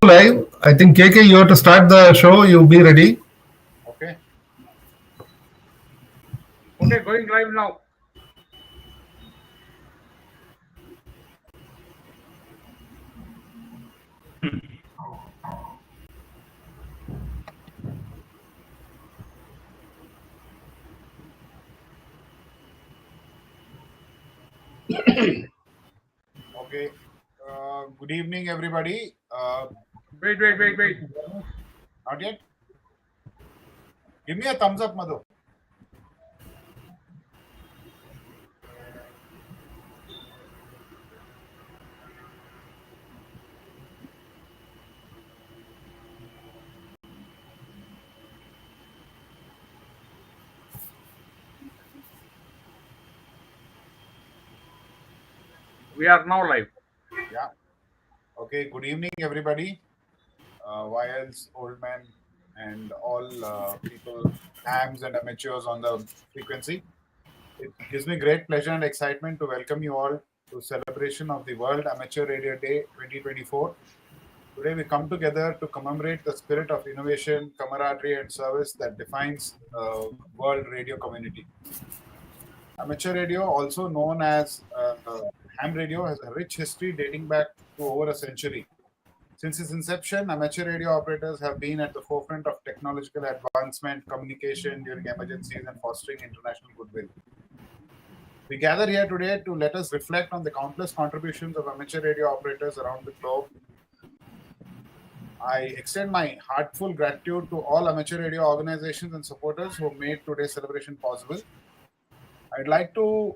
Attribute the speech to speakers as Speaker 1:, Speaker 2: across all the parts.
Speaker 1: live. I think KK, you have to start the show. You be ready.
Speaker 2: Okay. Okay, going live now. Okay. Good evening, everybody. Wait. Not yet. Give me a thumbs up, Madhu. We are now live. Yeah. Okay. Good evening, everybody. YLs, old men, and all people, hams and amateurs on the frequency. It gives me great pleasure and excitement to welcome you all to celebration of the World Amateur Radio Day 2024. Today we come together to commemorate the spirit of innovation, camaraderie, and service that defines world radio community. Amateur radio, also known as ham radio, has a rich history dating back to over a century. Since its inception, amateur radio operators have been at the forefront of technological advancement, communication during emergencies, and fostering international goodwill. We gather here today to let us reflect on the countless contributions of amateur radio operators around the globe. I extend my heartfelt gratitude to all amateur radio organizations and supporters who made today's celebration possible. I'd like to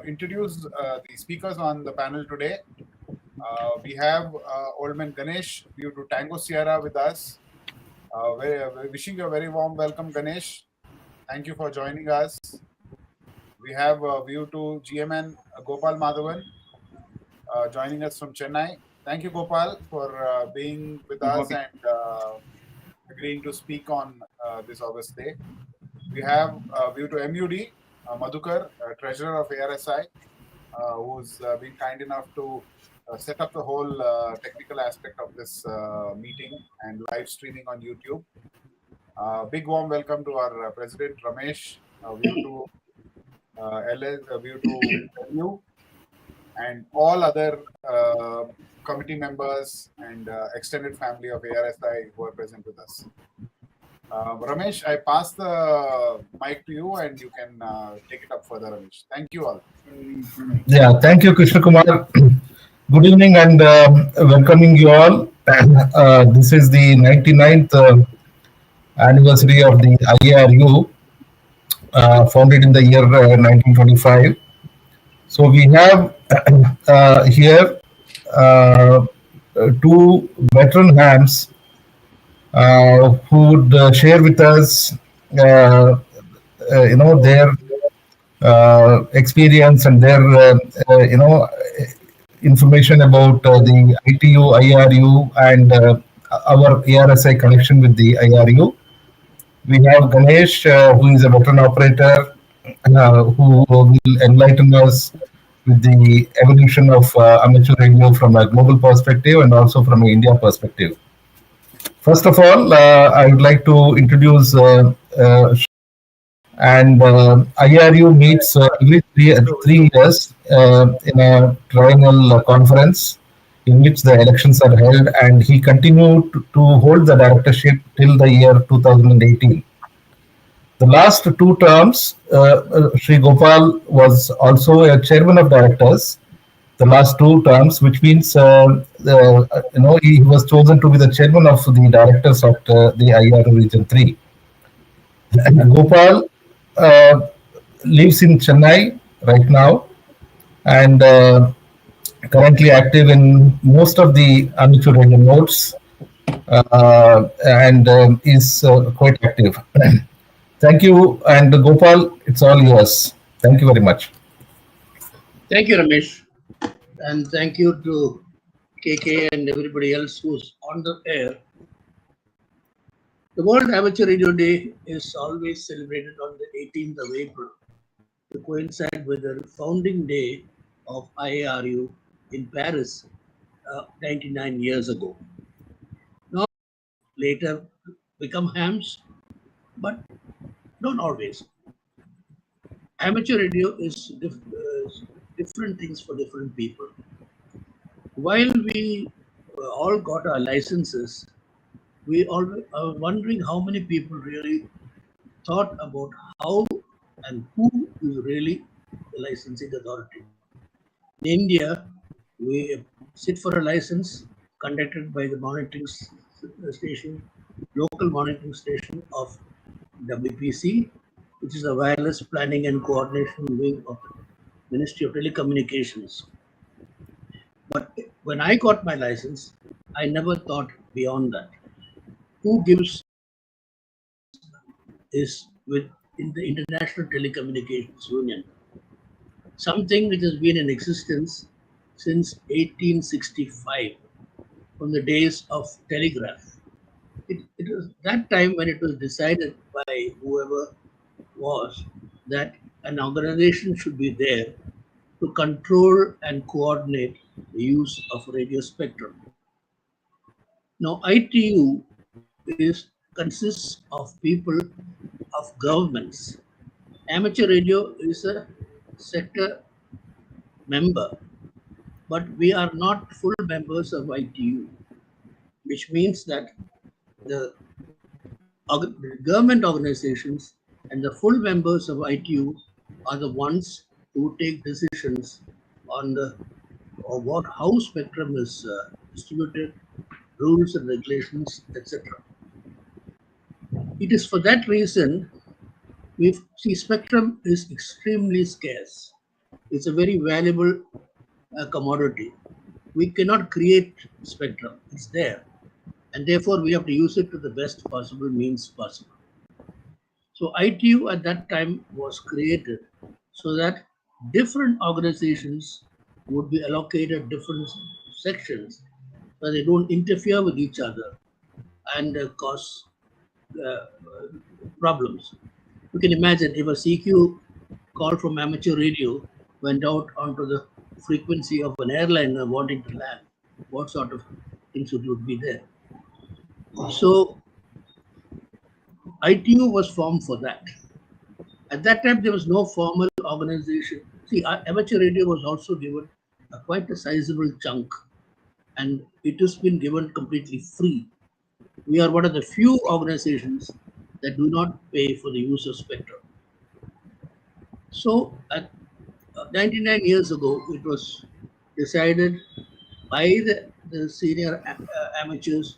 Speaker 2: introduce the speakers on the panel today. We have Old Man Ganesh, due to Tango Sierra, with us. Wishing you a very warm welcome, Ganesh. Thank you for joining us. We have view to GMN Gopal Madhavan joining us from Chennai. Thank you, Gopal, for being with us and agreeing to speak on this August day. We have view to MUD, Madhukar, treasurer of ARSI, who's been kind enough to set up the whole technical aspect of this meeting and live streaming on YouTube. Big warm welcome to our president, Ramesh, view to LS, view to you, and all other committee members and extended family of ARSI who are present with us. Ramesh, I pass the mic to you and you can take it up further, Ramesh. Thank you all.
Speaker 1: Yeah, thank you, Krishna Kumar. Good evening and welcoming you all. This is the 99th anniversary of the IARU, founded in the year 1925. So we have here two veteran hams who would share with us, their experience and their, information about the ITU, IRU, and our ARSI connection with the IRU. We have Ganesh, who is a veteran operator, who will enlighten us with the evolution of amateur radio from a global perspective and also from an India perspective. First of all, I would like to introduce and IRU meets every 3 years in a triennial conference in which the elections are held, and he continued to hold the directorship till the year 2018. The last two terms, Sri Gopal was also a chairman of directors. The last two terms, which means he was chosen to be the chairman of the directors of the IARU Region 3. Gopal lives in Chennai right now and currently active in most of the amateur radio nodes and is quite active. Thank you, and Gopal, it's all yours. Thank you very much.
Speaker 3: Thank you, Ramesh, and thank you to KK and everybody else who's on the air. The World Amateur Radio Day is always celebrated on the 18th of April to coincide with the founding day of IARU in Paris 99 years ago. later become hams, but don't always. Amateur radio is different things for different people. While we all got our licenses, we always are wondering how many people really thought about how and who is really the licensing authority. In India, we sit for a license conducted by the monitoring station, local monitoring station of WPC, which is the Wireless Planning and Coordination Wing of the Ministry of Telecommunications. But when I got my license, I never thought beyond that. Who gives is with in the International Telecommunications Union, something which has been in existence since 1865, from the days of telegraph. It was that time when it was decided by whoever was that an organization should be there to control and coordinate the use of radio spectrum. Now, ITU consists of people of governments. Amateur radio is a sector member, but we are not full members of ITU, which means that the government organizations and the full members of ITU are the ones who take decisions on the or what how spectrum is distributed, rules and regulations, etc. It is for that reason we see spectrum is extremely scarce. It's a very valuable commodity. We cannot create spectrum. It's there. And therefore, we have to use it to the best possible means possible. So ITU at that time was created so that different organizations would be allocated different sections so they don't interfere with each other and cause uh, problems. You can imagine if a CQ call from amateur radio went out onto the frequency of an airliner wanting to land, what sort of things would be there? So ITU was formed for that. At that time, there was no formal organization. See, amateur radio was also given quite a sizable chunk, and it has been given completely free. We are one of the few organizations that do not pay for the use of spectrum. So, at 99 years ago, it was decided by the senior amateurs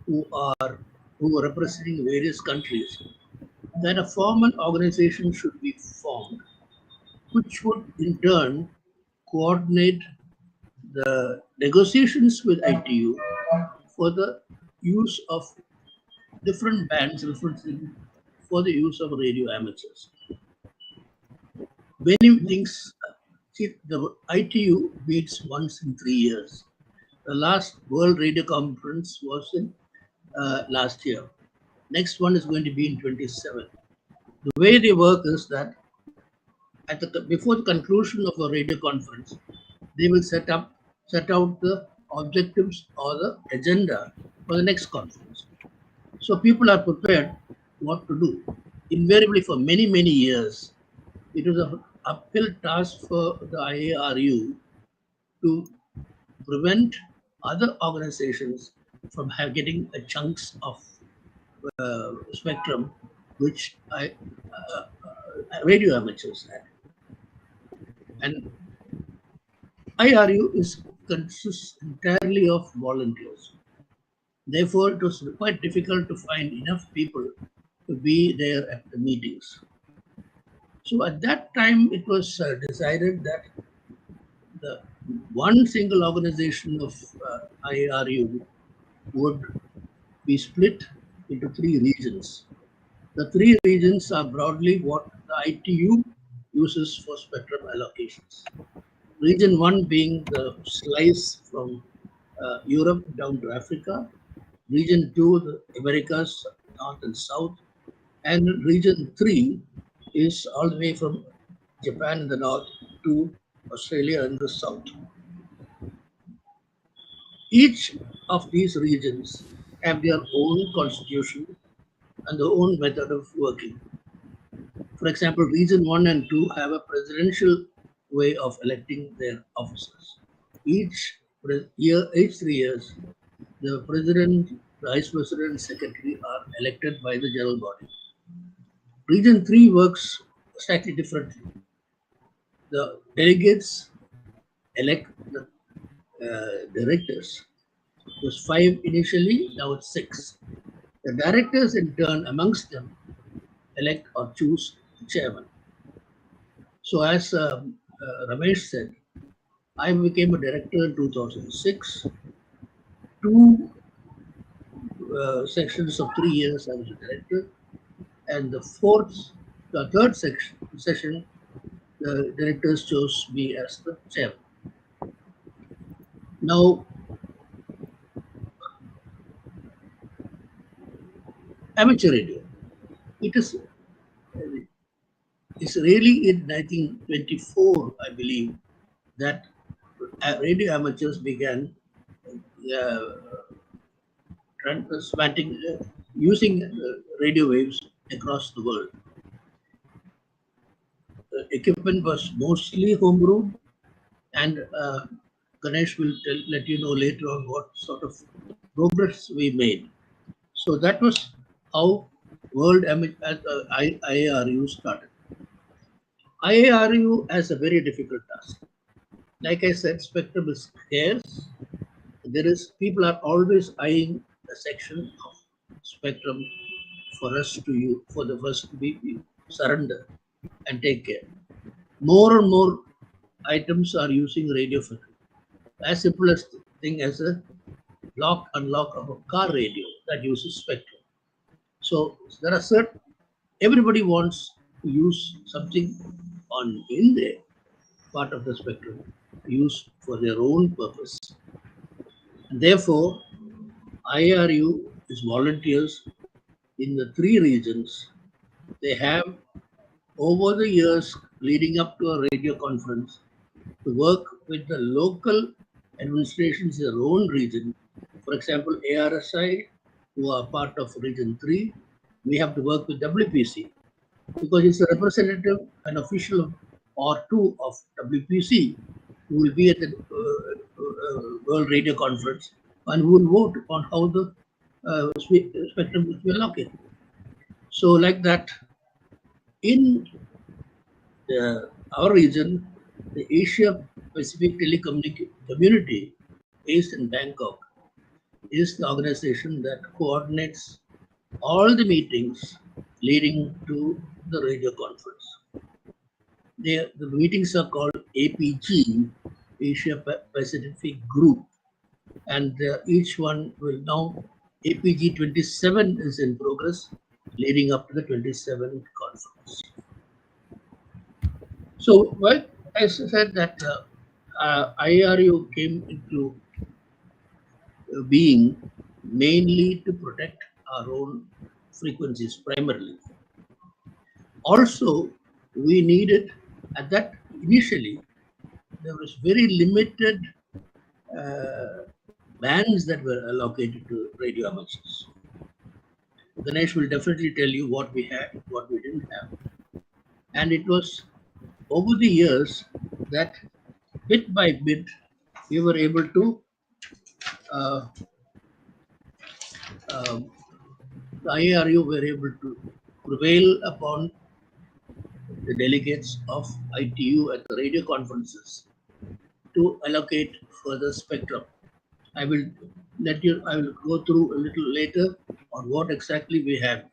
Speaker 3: who were representing various countries that a formal organization should be formed, which would in turn coordinate the negotiations with ITU for the use of different bands for the use of radio amateurs. Many things. See, the ITU meets once in 3 years. The last World Radio Conference was in last year. Next one is going to be in 27. The way they work is that before the conclusion of a radio conference, they will set out the objectives or the agenda for the next conference. So people are prepared what to do. Invariably, for many, many years, it was an uphill task for the IARU to prevent other organizations from getting chunks of spectrum which radio amateurs had. And IRU consists entirely of volunteers. Therefore, it was quite difficult to find enough people to be there at the meetings. So at that time, it was decided that the one single organization of IARU would be split into 3 regions. The 3 regions are broadly what the ITU uses for spectrum allocations. Region 1 being the slice from Europe down to Africa, Region 2, the Americas, North and South, and Region 3 is all the way from Japan in the north to Australia in the south. Each of these regions have their own constitution and their own method of working. For example, Region 1 and 2 have a presidential way of electing their officers. Each 3 years, the president, vice president, and secretary are elected by the general body. Region 3 works slightly differently. The delegates elect the directors. It was 5 initially, now it's 6. The directors, in turn, amongst them, elect or choose the chairman. So, as Ramesh said, I became a director in 2006. Two sections of 3 years, I was a director, and the third session, the directors chose me as the chairman. Now, amateur radio. It is it's really in 1924, I believe, that radio amateurs began uh, using radio waves across the world. Equipment was mostly homebrewed, and Ganesh will let you know later on what sort of progress we made. So that was how IARU started. IARU has a very difficult task. Like I said, spectrum is scarce. People are always eyeing a section of spectrum for us to use, for the first to be surrender and take care. More and more items are using radio frequency. As simple as thing as a lock unlock of a car radio that uses spectrum. So there are everybody wants to use something in the part of the spectrum used for their own purpose. And therefore, IRU is volunteers in the 3 regions. They have, over the years leading up to a radio conference, to work with the local administrations in their own region. For example, ARSI, who are part of Region 3, we have to work with WPC because it's a representative and official or two of WPC who will be at the World Radio Conference and who will vote on how the spectrum will be allocated. So, like that, in our region, the Asia Pacific Telecommunication Community, based in Bangkok, is the organization that coordinates all the meetings leading to the radio conference. The meetings are called APG, Asia Pacific Group, and each one will now, APG 27 is in progress, leading up to the 27th conference. So, well, as I said that IRU came into being mainly to protect our own frequencies primarily. Also, we needed, at that initially, there was very limited bands that were allocated to radio amateurs. Ganesh will definitely tell you what we had, what we didn't have. And it was over the years that bit by bit, we were able to the IARU were able to prevail upon the delegates of ITU at the radio conferences to allocate further spectrum. I will go through a little later on what exactly we have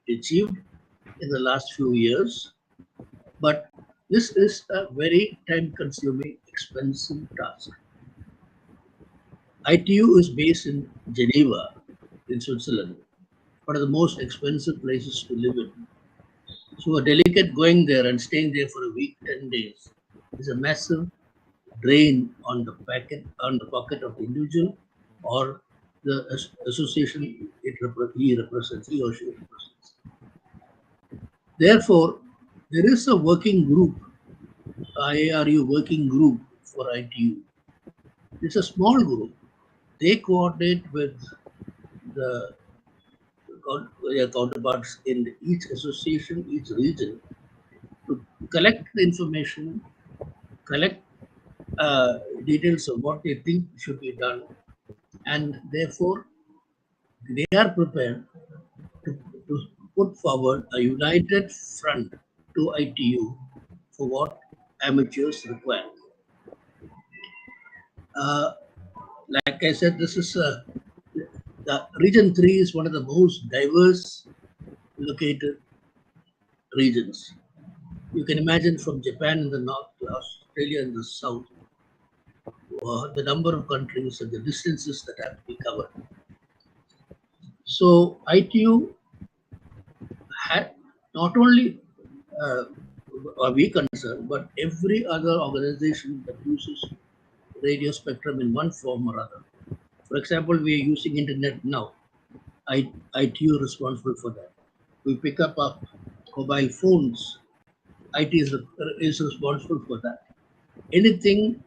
Speaker 3: achieved in the last few years. But this is a very time-consuming, expensive task. ITU is based in Geneva, in Switzerland, one of the most expensive places to live in. So a delegate going there and staying there for a week, 10 days, is a massive drain on the pocket of the individual or the association he or she represents. Therefore, there is a working group, IARU working group for ITU. It's a small group. They coordinate with the their counterparts in each association, each region, to collect the information, collect details of what they think should be done, and therefore they are prepared to put forward a united front to ITU for what amateurs require. Like I said, this is the region 3 is one of the most diverse located regions. You can imagine from Japan in the north to Australia in the south, the number of countries and the distances that have to be covered. So ITU had not only are we concerned, but every other organization that uses radio spectrum in one form or other. For example, we are using internet now. ITU is responsible for that. We pick up our mobile phones. IT is responsible for that. Anything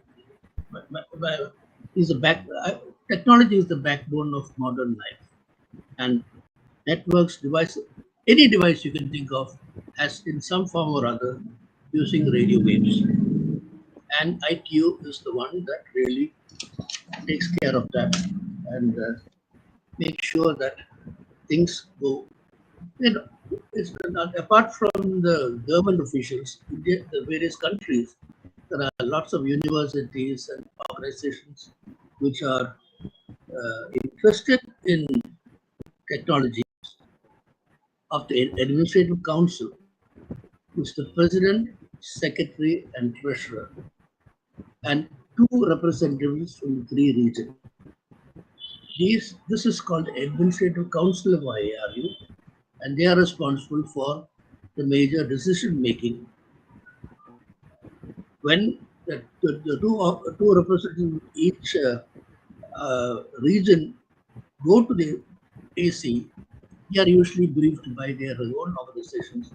Speaker 3: is technology is the backbone of modern life, and networks, device, any device you can think of has in some form or other using radio waves. And ITU is the one that really takes care of that and makes sure that things go. It's not, apart from the government officials, in the various countries, there are lots of universities and organizations which are interested in technology. Of the Administrative Council, is the President, Secretary, and Treasurer, and 2 representatives from the 3 regions. This is called Administrative Council of IARU, and they are responsible for the major decision making. When the two representatives each region go to the AC, they are usually briefed by their own organizations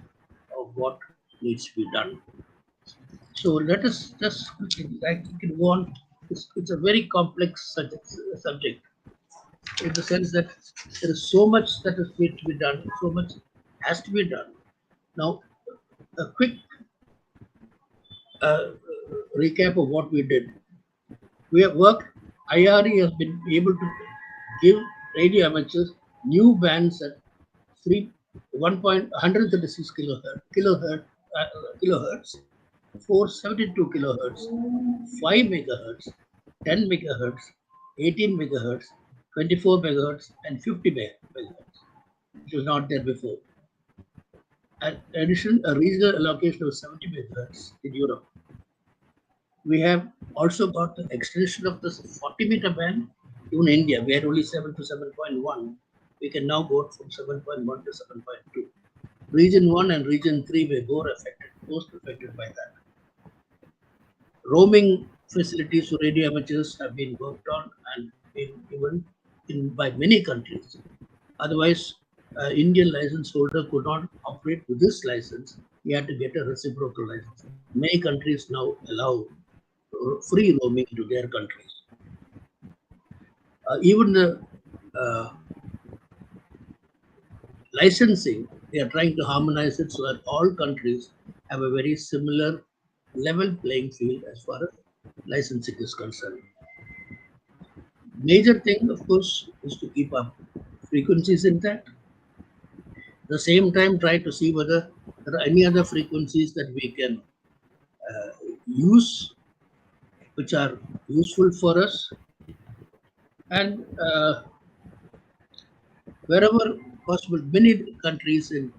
Speaker 3: of what needs to be done. So let us just, like you can go on, it's a very complex subject in the sense that there is so much that is need to be done, so much has to be done. Now, a quick recap of what we did. We have worked, IRE has been able to give radio amateurs new bands at 136 kilohertz, 472 kilohertz, 5 megahertz, 10 megahertz, 18 megahertz, 24 megahertz, and 50 megahertz, which was not there before. In addition, a regional allocation of 70 megahertz in Europe. We have also got the extension of this 40 meter band. In India, we had only 7 to 7.1. We can now go from 7.1 to 7.2. Region 1 and Region 3 were most affected by that. Roaming facilities for radio amateurs have been worked on and been given by many countries. Otherwise, Indian license holder could not operate with this license. He had to get a reciprocal license. Many countries now allow free roaming to their countries. Even the licensing, they are trying to harmonize it so that all countries have a very similar level playing field as far as licensing is concerned. Major thing, of course, is to keep up frequencies intact. At the same time, try to see whether there are any other frequencies that we can use, which are useful for us. And wherever possible, many countries in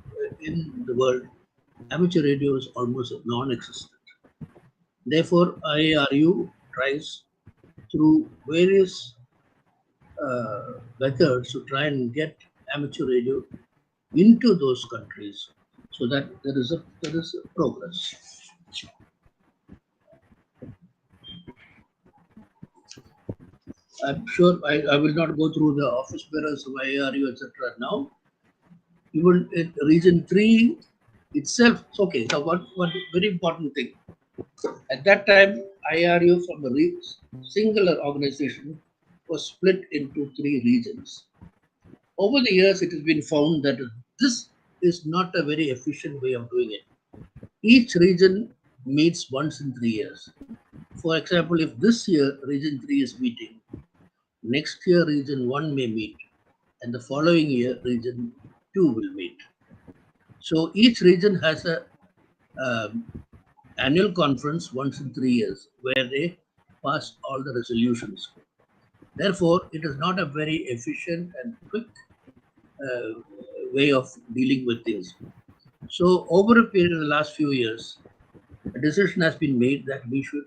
Speaker 3: the world, amateur radio is almost non-existent. Therefore, IARU tries through various methods to try and get amateur radio into those countries, so that there is a progress. I'm sure I will not go through the office bearers of IARU, etc. now. Even in Region 3 itself, it's okay. So one very important thing. At that time, IARU from a singular organization was split into 3 regions. Over the years, it has been found that this is not a very efficient way of doing it. Each region meets once in 3 years. For example, if this year Region 3 is meeting, next year Region 1 may meet, and the following year Region 2 will meet. So each region has a annual conference once in 3 years where they pass all the resolutions. Therefore, it is not a very efficient and quick uh, way of dealing with things. So, over a period of the last few years, a decision has been made that we should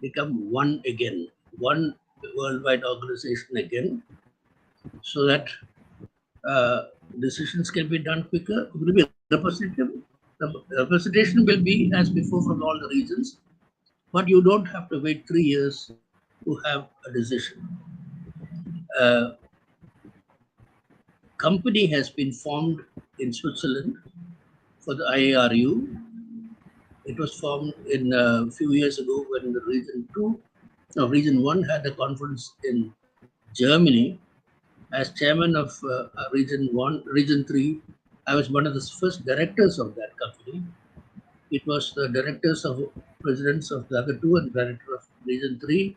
Speaker 3: become one again, one worldwide organization again, so that decisions can be done quicker. It will be representative. The representation will be as before from all the regions, but you don't have to wait 3 years to have a decision. Company has been formed in Switzerland for the IARU. It was formed in a few years ago when the Region 1 had a conference in Germany. As chairman of Region 1, Region 3, I was one of the first directors of that company. It was the directors of presidents of the other two and director of Region 3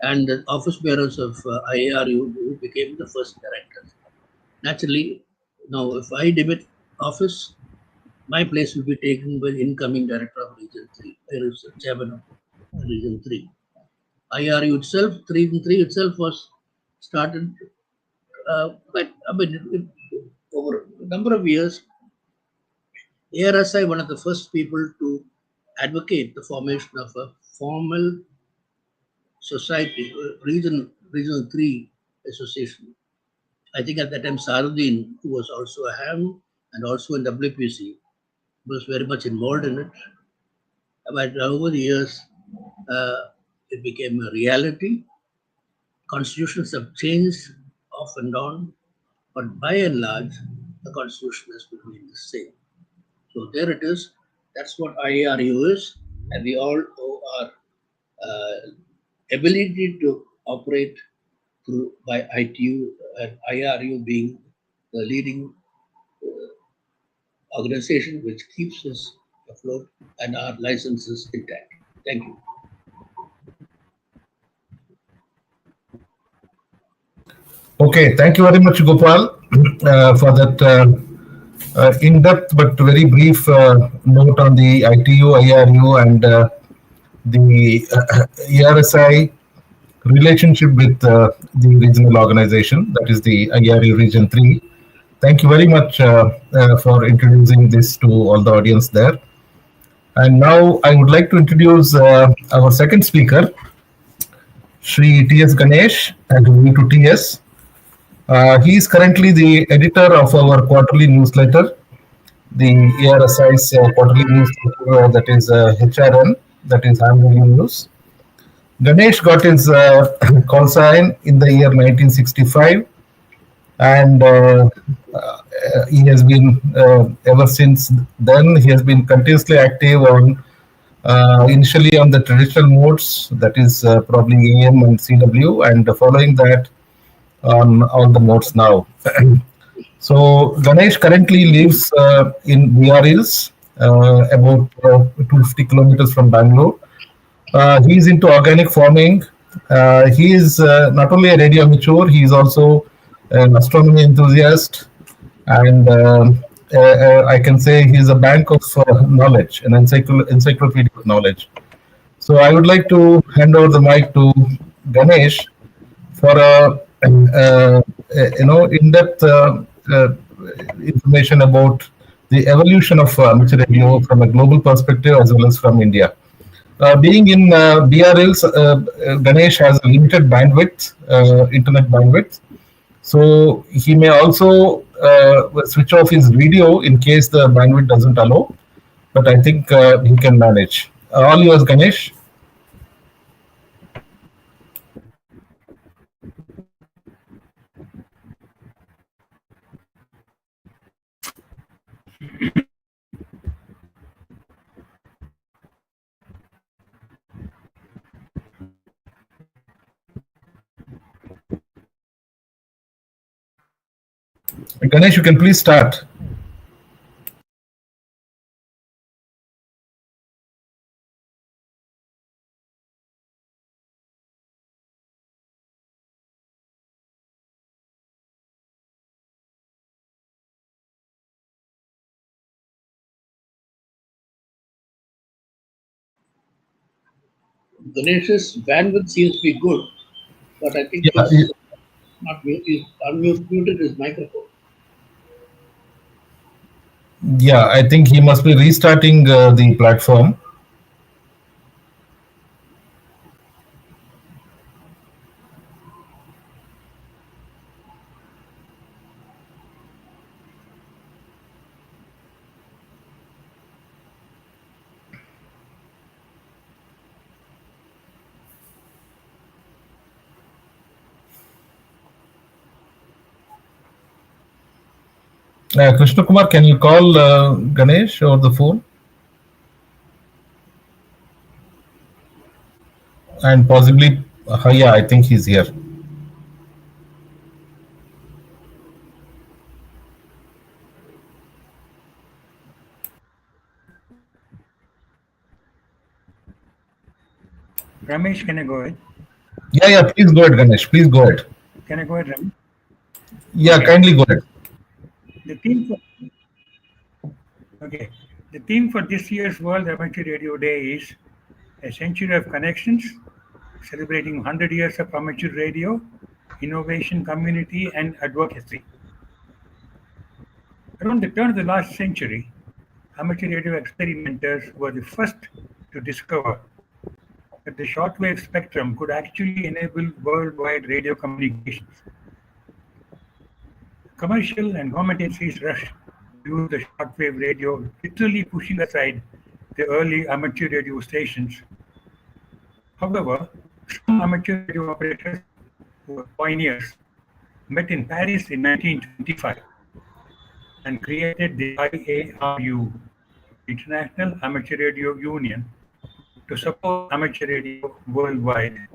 Speaker 3: and the office bearers of IARU who became the first directors. Naturally, now if I demit office, my place will be taken by the incoming director of Region 3. I was the chairman of Region 3. IRU itself, Region 3 itself was started, but I mean, over a number of years, ARSI, one of the first people to advocate the formation of a formal society, Regional 3 association. I think at that time, Sarudin, who was also a ham and also in WPC, was very much involved in it. But over the years, it became a reality. Constitutions have changed off and on, but by and large, the constitution has remained the same. So there it is. That's what IARU is, and we all owe our ability to operate through by ITU and IARU being the leading organization which keeps us afloat and our licenses intact. Thank you.
Speaker 1: Okay, thank you very much, Gopal, for that in-depth but very brief note on the ITU, IRU, and the ERSI relationship with the regional organization, that is the IRU Region 3. Thank you very much for introducing this to all the audience there. And now I would like to introduce our second speaker, Shri T.S. Ganesh, and we to TS. He is currently the editor of our quarterly newsletter, the ARSI's quarterly newsletter, that is HRN, that is Annual News. Ganesh got his call sign in the year 1965, and he has been, ever since then, he has been continuously active on initially on the traditional modes, that is probably AM and CW, and following that on all the modes now. So Ganesh currently lives in VR Hills, about 250 kilometers from Bangalore. He is into organic farming. He is not only a radio amateur, he is also an astronomy enthusiast, and I can say he is a bank of knowledge, an encyclopedia of knowledge. So I would like to hand over the mic to Ganesh for in-depth information about the evolution of amateur radio from a global perspective as well as from India. Being in BRLs, Ganesh has a limited bandwidth, internet bandwidth, so he may also switch off his video in case the bandwidth doesn't allow. But I think he can manage. All yours, Ganesh. Ganesh, you can please start.
Speaker 3: Ganesh's bandwidth seems to be good, but I think
Speaker 1: Yeah,
Speaker 3: he's not he's unmuted his microphone.
Speaker 1: yeah, I think he must be restarting the platform. Krishna Kumar, can you call Ganesh over the phone? And possibly, yeah, I think he's here.
Speaker 4: Ramesh, can I go ahead?
Speaker 1: Yeah, yeah, please go ahead, Ganesh. Please go ahead.
Speaker 4: Can I go ahead, Ramesh?
Speaker 1: Yeah,
Speaker 4: Okay.
Speaker 1: kindly go ahead.
Speaker 4: The theme for okay. The theme for this year's World Amateur Radio Day is a century of connections, celebrating 100 years of amateur radio, innovation, community, and advocacy. Around the turn of the last century, amateur radio experimenters were the first to discover that the shortwave spectrum could actually enable worldwide radio communications. Commercial and government agencies rushed to use the shortwave radio, literally pushing aside the early amateur radio stations. However, some amateur radio operators who were pioneers met in Paris in 1925 and created the IARU, International Amateur Radio Union, to support amateur radio worldwide.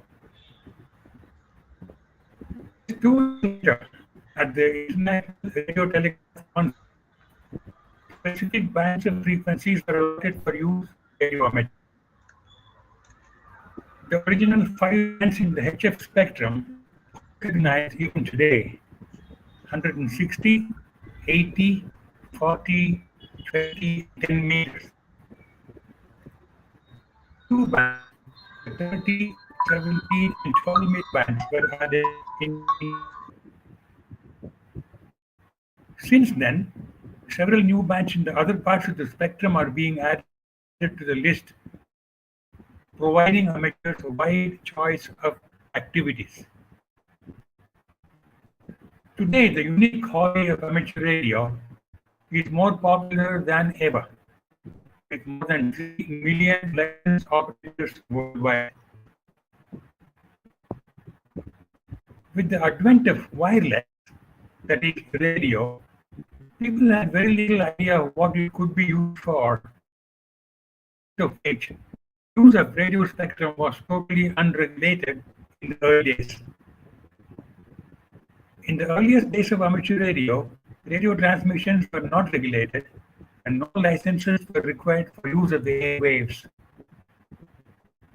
Speaker 4: 2 years later, at the International Radio Telegraph Conference, specific bands of frequencies were allotted for use by radio amateurs. The original 5 bands in the HF spectrum recognized even today: 160, 80, 40, 20, 10 meters. 2 bands, the 30, 17, and 12-meter bands were added in 1980. Since then, several new bands in the other parts of the spectrum are being added to the list, providing amateurs a wide choice of activities. Today, the unique hobby of amateur radio is more popular than ever, with more than 3 million licensed operators worldwide. With the advent of wireless, that is radio, people had very little idea of what it could be used for. Of which, use of radio spectrum was totally unregulated in the early days. In the earliest days of amateur radio transmissions were not regulated, and no licenses were required for use of the airwaves.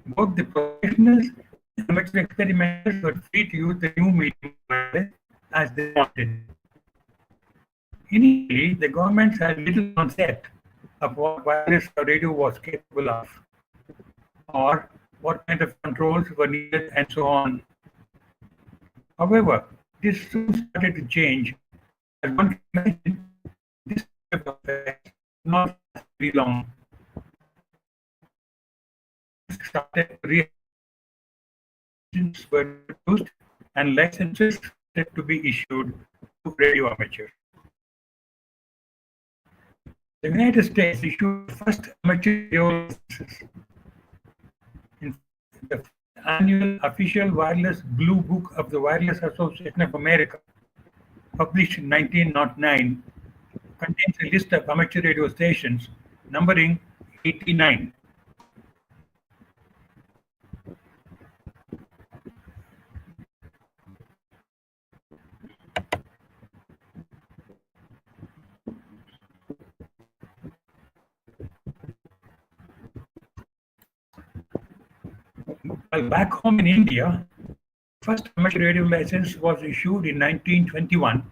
Speaker 4: Both the professionals and amateur experimenters were free to use the new medium as they wanted. Initially, the governments had little concept of what wireless radio was capable of, or what kind of controls were needed, and so on. However, this soon started to change, as one can imagine this type of effect not last very long. Started were introduced and licenses started to be issued to radio amateurs. The United States issued the first amateur radio licenses. In the annual official wireless Blue Book of the Wireless Association of America, published in 1909, contains a list of amateur radio stations numbering 89. While back home in India, first amateur radio license was issued in 1921.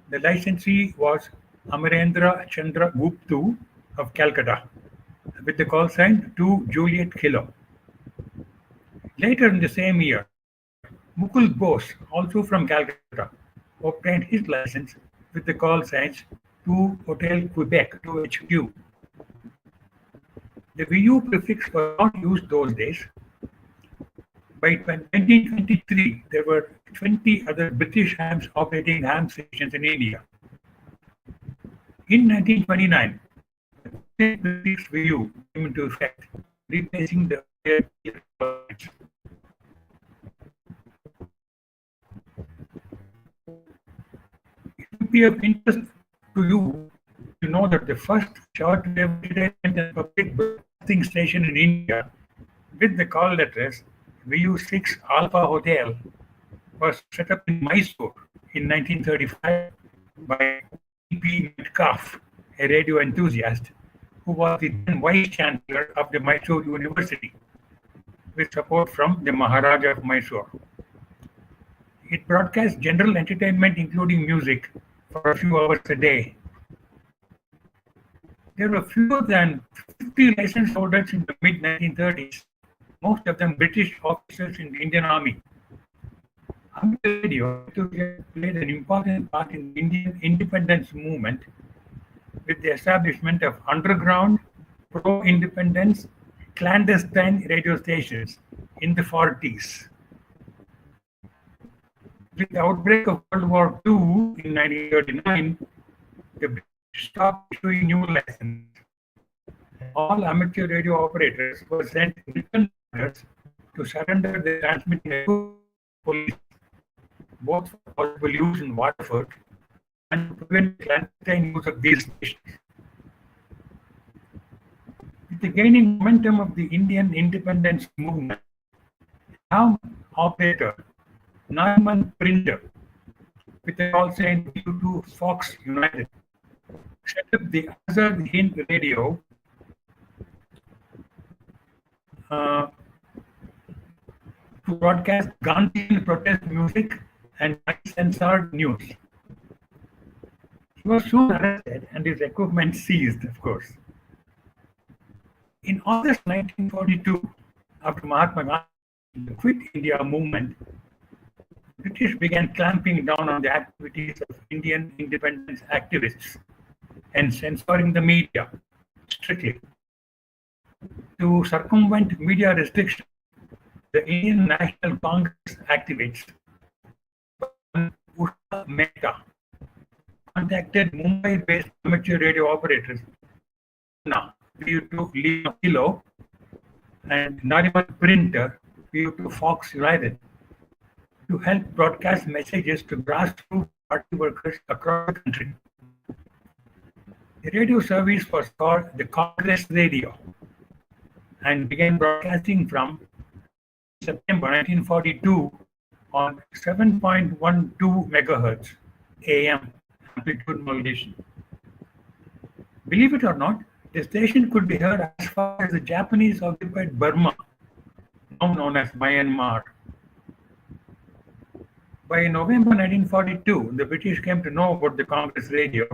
Speaker 4: The licensee was Amarendra Chandra Guptu of Calcutta, with the call sign 2 Juliet Kilo. Later in the same year, Mukul Bose, also from Calcutta, obtained his license with the call signs 2 Hotel Quebec 2HQ. The VU prefix was not used those days. By 1923, there were 20 other British hams operating ham stations in India. In 1929, the present prefix VU came into effect, replacing the earlier lines. It would be of interest to you to know that the first shortwave entertainment and public broadcasting station in India with the call letters VU6 Alpha Hotel was set up in Mysore in 1935 by E.P. Metcalf, a radio enthusiast, who was the then Vice Chancellor of the Mysore University, with support from the Maharaja of Mysore. It broadcast general entertainment, including music, for a few hours a day. There were fewer than 50 license holders in the mid-1930s, most of them British officers in the Indian Army. Amateur radio played an important part in the Indian independence movement with the establishment of underground, pro-independence, clandestine radio stations in the 40s. With the outbreak of World War II in 1939, the British stopped issuing new licenses. All amateur radio operators were sent written orders to surrender their transmitting equipment to police, both for possible use in Waterford and to prevent clandestine use of these stations. With the gaining momentum of the Indian independence movement, now operator Nariman Printer, with a call sign U2 Fox United, set up the Azad Hind Radio to broadcast Gandhian protest music and uncensored news. He was soon arrested and his equipment seized, of course. In August 1942, after Mahatma Gandhi quit India movement, the British began clamping down on the activities of Indian independence activists and censoring the media strictly. To circumvent media restrictions, the Indian National Congress activists, Usha Mehta, contacted Mumbai-based amateur radio operators, VU2 Lima Kilo, and Nariman Printer, VU2 Fox United, to help broadcast messages to grassroots party workers across the country. The radio service was called the Congress Radio and began broadcasting from September 1942 on 7.12 megahertz AM amplitude modulation. Believe it or not, the station could be heard as far as the Japanese occupied Burma, now known as Myanmar. By November 1942, the British came to know about the Congress radio,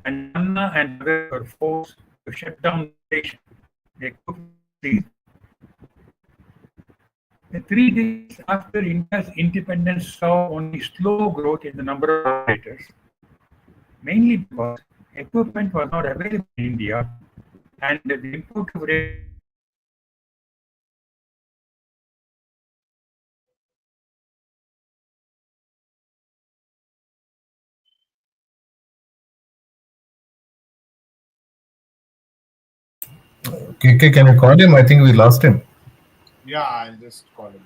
Speaker 4: and Anna and others were forced to shut down the station. The 3 days after India's independence saw only slow growth in the number of operators, mainly because equipment was not available in India and the import of radio.
Speaker 1: KK, can you call him? I think we lost him.
Speaker 2: Yeah, I'll just call him.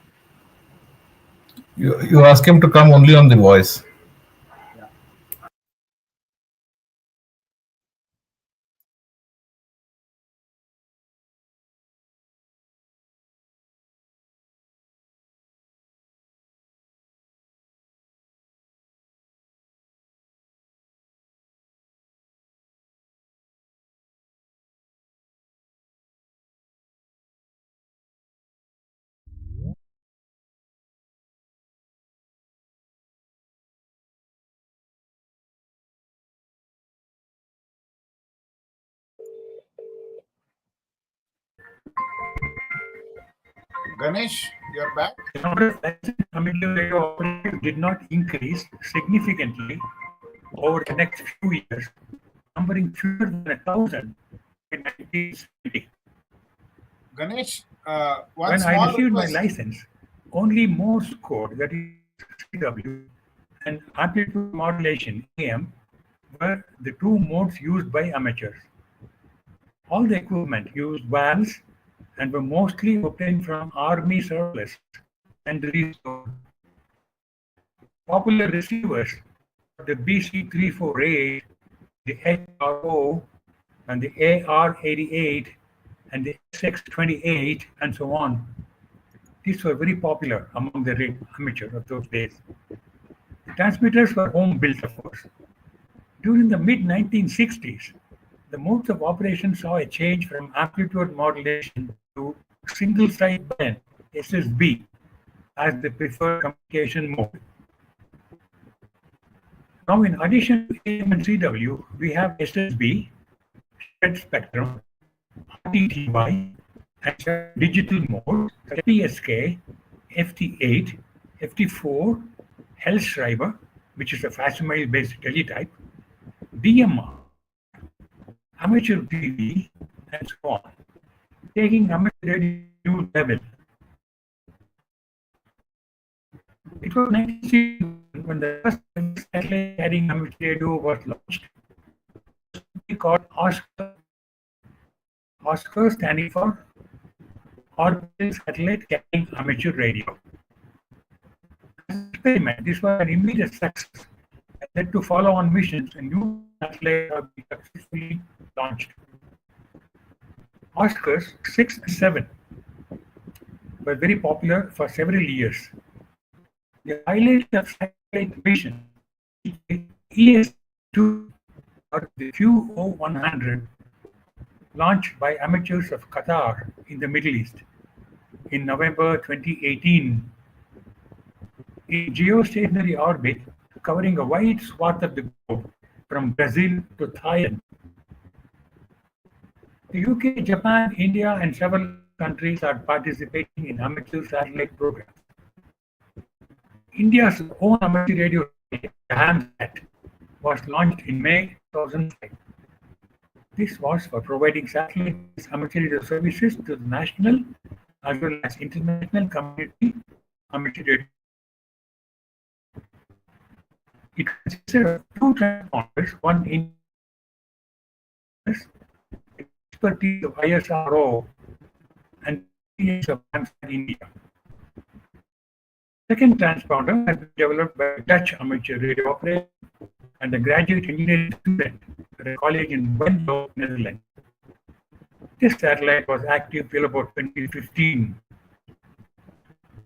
Speaker 1: You ask him to come only on the voice.
Speaker 2: Ganesh, you're back.
Speaker 4: The number of licensed amateur radio operators did not increase significantly over the next few years, numbering fewer than 1,000 in 1970.
Speaker 2: Ganesh, one
Speaker 4: When I
Speaker 2: small
Speaker 4: received my
Speaker 2: request.
Speaker 4: license, only Morse code, that is CW, and amplitude modulation AM were the two modes used by amateurs. All the equipment used valves and were mostly obtained from Army surplus and restored. Popular receivers were the BC348, the HRO, and the AR88, and the SX28, and so on. These were very popular among the amateurs of those days. The transmitters were home built, of course. During the mid 1960s, the modes of operation saw a change from amplitude modulation to single sideband SSB as the preferred communication mode. Now, in addition to AM and CW, we have SSB, shared spectrum, RTTY, and shared digital modes, PSK, FT8, FT4, Hellschreiber, which is a facsimile-based teletype, DMR, amateur TV, and so on, taking amateur radio to a new level. It was 1961 when the first satellite carrying amateur radio was launched. It called OSCAR. OSCAR standing for Orbital Satellite Carrying Amateur Radio. As an experiment, this was an immediate success and led to follow-on missions and new satellites have been successfully launched. Oscars 6 and 7 were very popular for several years. The highlight of satellite mission ES2 or the QO100 launched by amateurs of Qatar in the Middle East in November 2018 in geostationary orbit covering a wide swath of the globe from Brazil to Thailand. The UK, Japan, India, and several countries are participating in amateur satellite programs. India's own amateur radio, HAMSAT, was launched in May 2005. This was for providing satellite amateur radio services to the national as well as international community amateur radio. It consisted of two transponders, one in expertise of ISRO and experience of AMSAT India. Second transponder has been developed by a Dutch amateur radio operator and a graduate engineering student at a college in Venlo, Netherlands. This satellite was active till about 2015.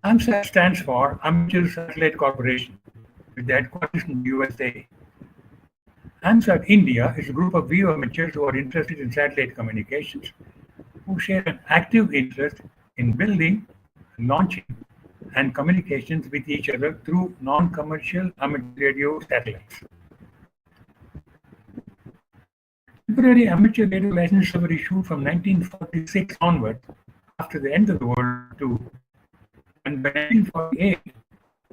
Speaker 4: AMSAT stands for Amateur Satellite Corporation, with the headquarters in the USA. AMSAT India is a group of VO amateurs who are interested in satellite communications, who share an active interest in building, launching, and communications with each other through non-commercial amateur radio satellites. Temporary amateur radio licenses were issued from 1946 onwards after the end of the World War II, and by 1948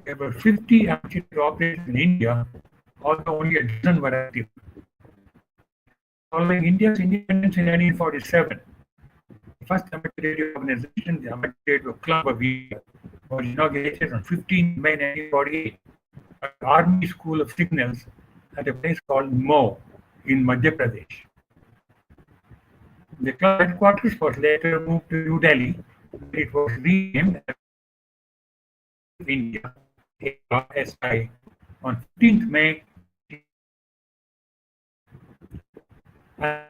Speaker 4: there were 50 amateur operators in India, although only a dozen were active. Following India's independence in 1947, the first amateur radio organization, the Amateur Radio Club of India, was inaugurated on 15 May 1948 at the Army School of Signals at a place called Mo in Madhya Pradesh. The club headquarters was later moved to New Delhi, where it was renamed as India ARSI on 15th May. As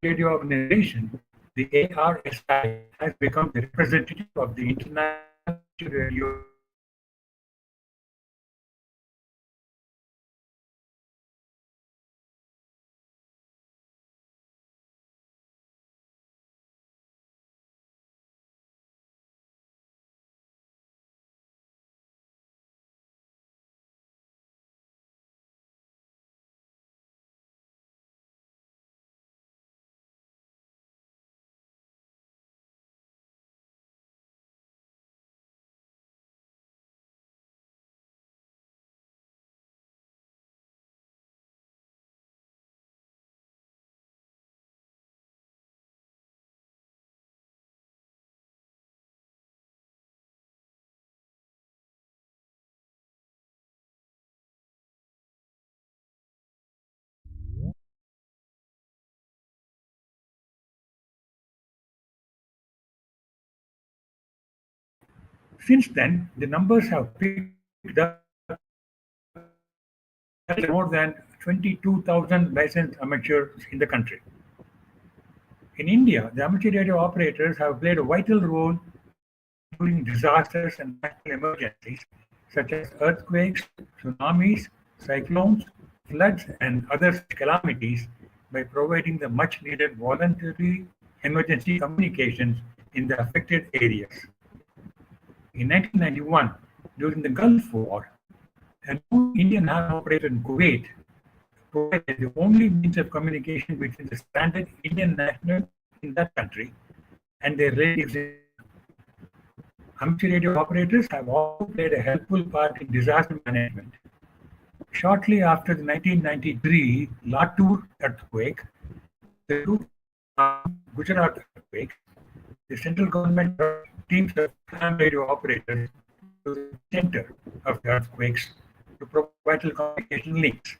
Speaker 4: radio organization, the ARSI has become the representative of the International Radio Since then, the numbers have picked up more than 22,000 licensed amateurs in the country. In India, the amateur radio operators have played a vital role during disasters and national emergencies such as earthquakes, tsunamis, cyclones, floods, and other such calamities by providing the much needed voluntary emergency communications in the affected areas. In 1991, during the Gulf War, a new Indian ham operator in Kuwait provided the only means of communication between the stranded Indian national in that country and their relatives. Amateur radio operators have also played a helpful part in disaster management. Shortly after the 1993 Latur earthquake, the Gujarat earthquake, the central government teams of ham radio operators to the center of the earthquakes to provide vital communication links.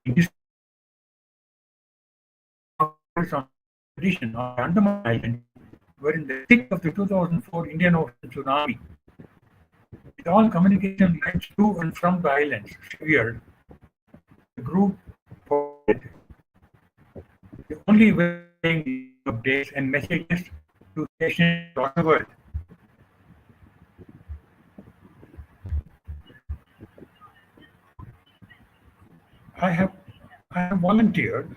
Speaker 4: In this on Andaman Island were in the thick of the 2004 Indian Ocean tsunami. With all communication lines to and from the islands severed, the group forwarded the only way updates and messages to stations across the world. I have volunteered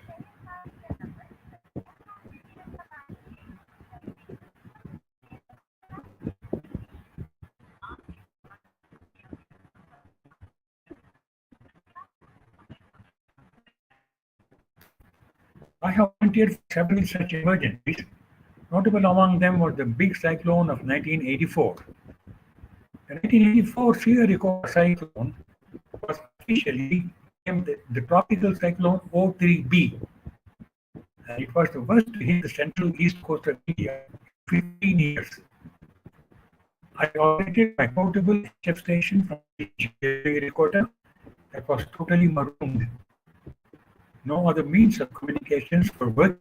Speaker 4: for several such emergencies. Notable among them was the big cyclone of 1984. The 1984 Sierra Leone cyclone was officially named the Tropical Cyclone 03B, and it was the worst to hit the central east coast of India in 15 years. I operated my portable HF station from the recorder that was totally marooned. No other means of communications were working.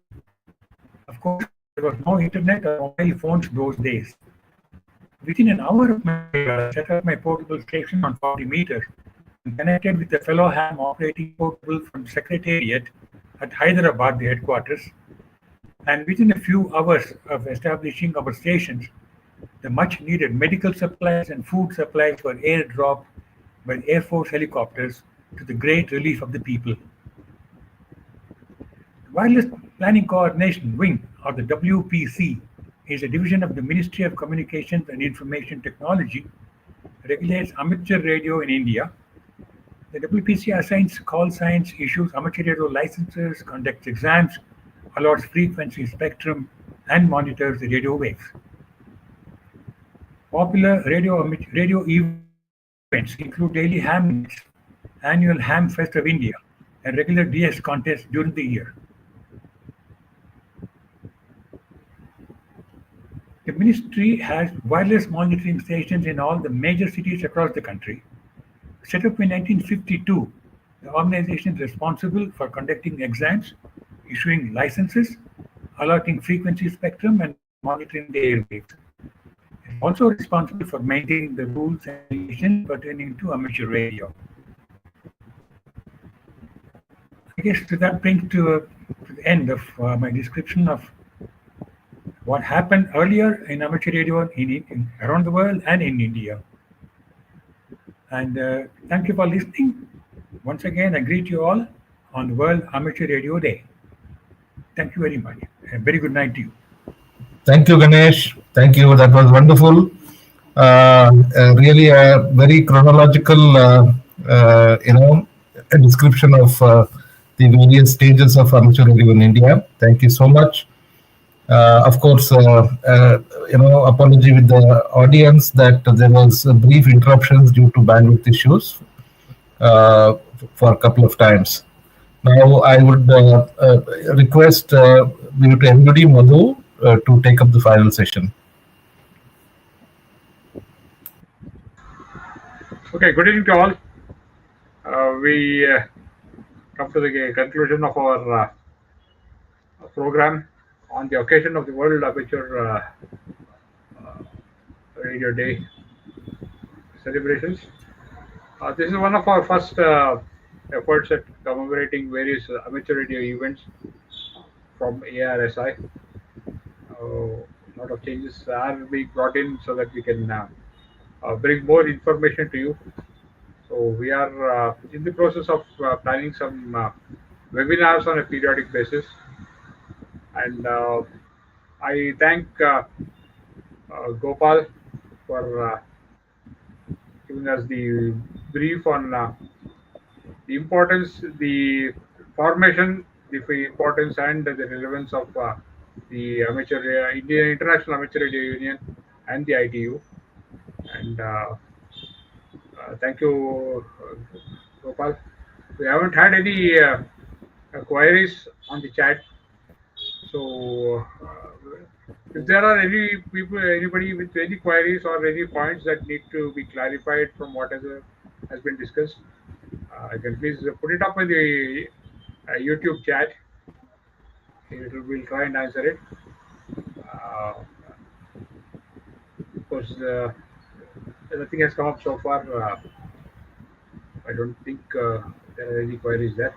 Speaker 4: Of course, there was no internet or mobile phones those days. Within an hour of my I set up my portable station on 40 meters and connected with a fellow ham operating portable from the Secretariat at Hyderabad, the headquarters. And within a few hours of establishing our stations, the much needed medical supplies and food supplies were airdropped by Air Force helicopters to the great relief of the people. The Wireless Planning Coordination Wing, or the WPC, is a division of the Ministry of Communications and Information Technology, regulates amateur radio in India. The WPC assigns call signs, issues amateur radio licenses, conducts exams, allots frequency spectrum, and monitors the radio waves. Popular radio events include daily ham nights, annual Ham Fest of India, and regular DS contests during the year. The ministry has wireless monitoring stations in all the major cities across the country. Set up in 1952, the organization is responsible for conducting exams, issuing licenses, allotting frequency spectrum, and monitoring the airwaves. It is also responsible for maintaining the rules and regulations pertaining to amateur radio. I guess that brings to the end of my description of what happened earlier in amateur radio around the world and in India. And thank you for listening. Once again, I greet you all on the World Amateur Radio Day. Thank you very much. A very good night to you.
Speaker 1: Thank you, Ganesh. Thank you. That was wonderful. Really a very chronological, a description of the various stages of amateur radio in India. Thank you so much. Of course, apology with the audience that there was brief interruptions due to bandwidth issues for a couple of times. Now, I would request everybody, Madhu, to take up the final session.
Speaker 5: Okay, good evening to all. We come to the conclusion of our program on the occasion of the World Amateur Radio Day celebrations. This is one of our first efforts at commemorating various amateur radio events from ARSI. A lot of changes are being brought in so that we can bring more information to you. So we are in the process of planning some webinars on a periodic basis, and I thank Gopal for giving us the brief on the importance, the formation, the importance, and the relevance of the amateur Indian International Amateur Radio Union and the ITU. And thank you, Gopal. We haven't had any queries on the chat, so if there are any people, anybody with any queries or any points that need to be clarified from whatever has been discussed, I can please put it up in the YouTube chat. We'll try and answer it. Of course, nothing has come up so far. I don't think there are any queries there.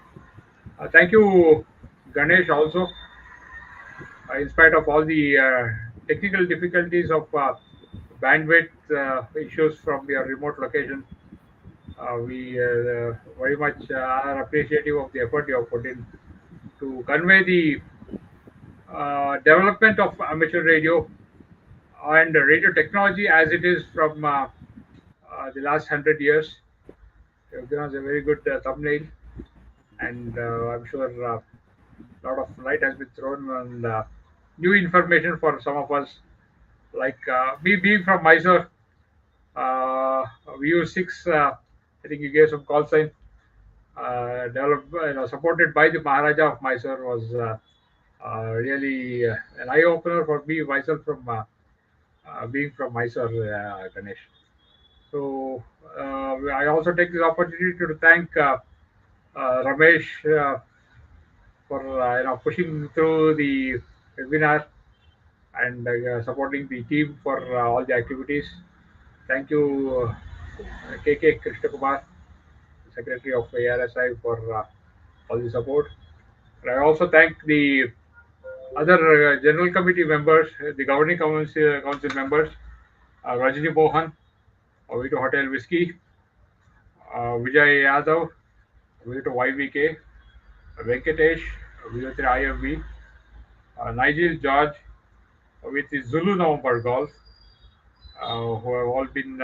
Speaker 5: Thank you, Ganesh, also. In spite of all the technical difficulties of bandwidth issues from your remote location, we very much are appreciative of the effort you have put in to convey the development of amateur radio and radio technology as it is from the last 100 years. You have given us a very good thumbnail, and I'm sure a lot of light has been thrown on new information for some of us. Like me being from Mysore, we use 6. I think you gave some call sign. Developed, supported by the Maharaja of Mysore was really an eye opener for me myself from being from Mysore, Ganesh. So I also take this opportunity to thank Ramesh for pushing through the webinar and supporting the team for all the activities. Thank you, KK Krishna Kumar, Secretary of ARSI, for all the support. And I also thank the other general committee members, the governing council members, Rajini Mohan, Vito Hotel Whiskey, Vijay Yadav, Vito YVK, Venkatesh, Vito IMV, Nigel George, with the Zulu November Golf, who have all been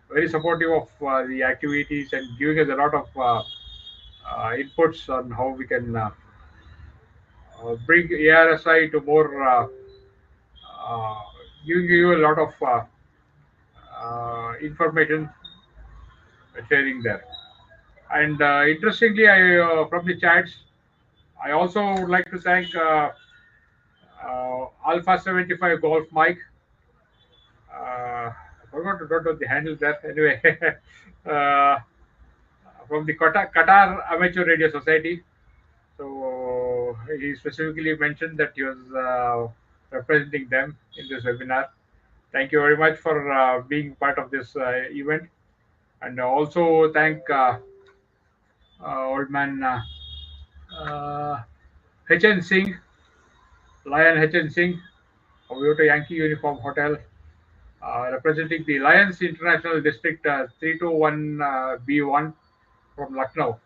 Speaker 5: very supportive of the activities and giving us a lot of inputs on how we can bring ARSI to more, giving you a lot of information sharing there. And interestingly, from the chats, I also would like to thank Alpha 75 Golf Mike. I forgot to note the handle there. Anyway, from the Qatar Amateur Radio Society. So he specifically mentioned that he was representing them in this webinar. Thank you very much for being part of this event. And also thank old man HN Singh, Lion HN Singh, of Toyota Yankee Uniform Hotel, representing the Lions International District 321B1 from Lucknow.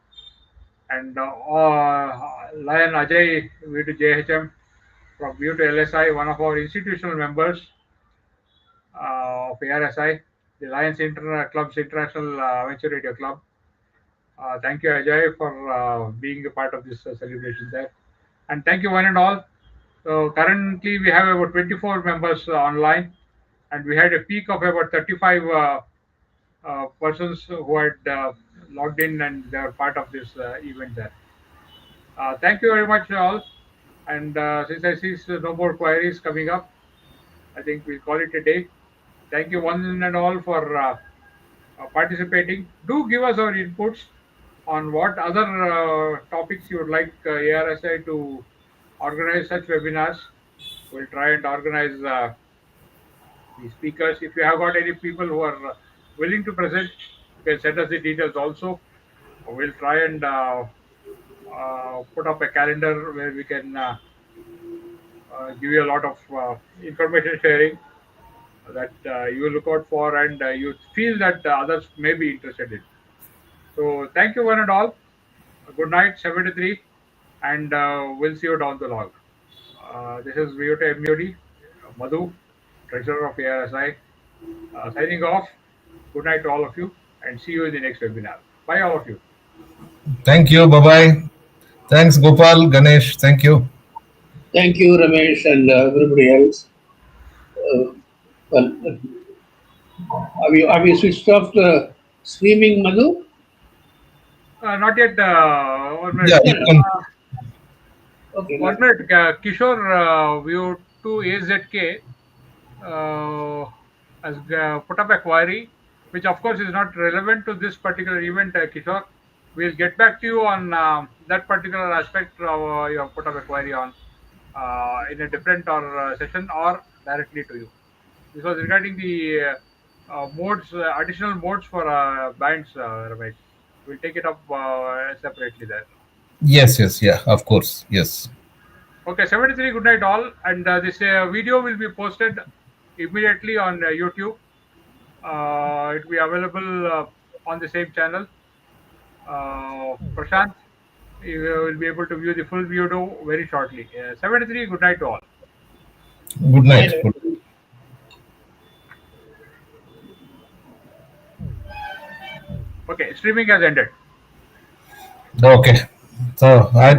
Speaker 5: And Lion Ajay, V to JHM, from V to LSI, one of our institutional members of ARSI, the Lions Club's International Amateur Radio Club. Thank you, Ajay, for being a part of this celebration there. And thank you, one and all. So currently we have about 24 members online, and we had a peak of about 35 persons who had logged in and they were part of this event there. Thank you very much, all. And since I see no more queries coming up, I think we'll call it a day. Thank you, one and all, for participating. Do give us our inputs on what other topics you would like ARSI to organize such webinars. We'll try and organize the speakers. If you have got any people who are willing to present, you can send us the details also. We'll try and put up a calendar where we can give you a lot of information sharing that you will look out for and you feel that others may be interested in. So thank you one and all. Good night, 73, and we'll see you down the log. This is VOT MUD, Madhu, Treasurer of ARSI, signing off. Good night to all of you, and see you in the next webinar. Bye, all of you.
Speaker 1: Thank you. Bye bye. Thanks, Gopal, Ganesh. Thank you.
Speaker 3: Thank you, Ramesh, and everybody else. Well, have you switched off the streaming, Madhu?
Speaker 5: Not yet. 1 minute.
Speaker 1: Yeah, you can.
Speaker 3: Okay.
Speaker 5: 1 minute. Kishore, view to AZK has put up a query, which of course is not relevant to this particular event, Kishore. We'll get back to you on that particular aspect you have put up a query on in a different or session or directly to you. This was regarding the modes, additional modes for bands, Ramesh. We'll take it up separately there.
Speaker 1: Yes, yes, yeah, of course. Yes.
Speaker 5: Okay, 73, good night all. And this video will be posted immediately on YouTube. It will be available on the same channel. Prashant, you will be able to view the full video very shortly. 73, good night to all.
Speaker 1: Good night. Good.
Speaker 5: Okay, streaming has ended.
Speaker 1: Okay. So I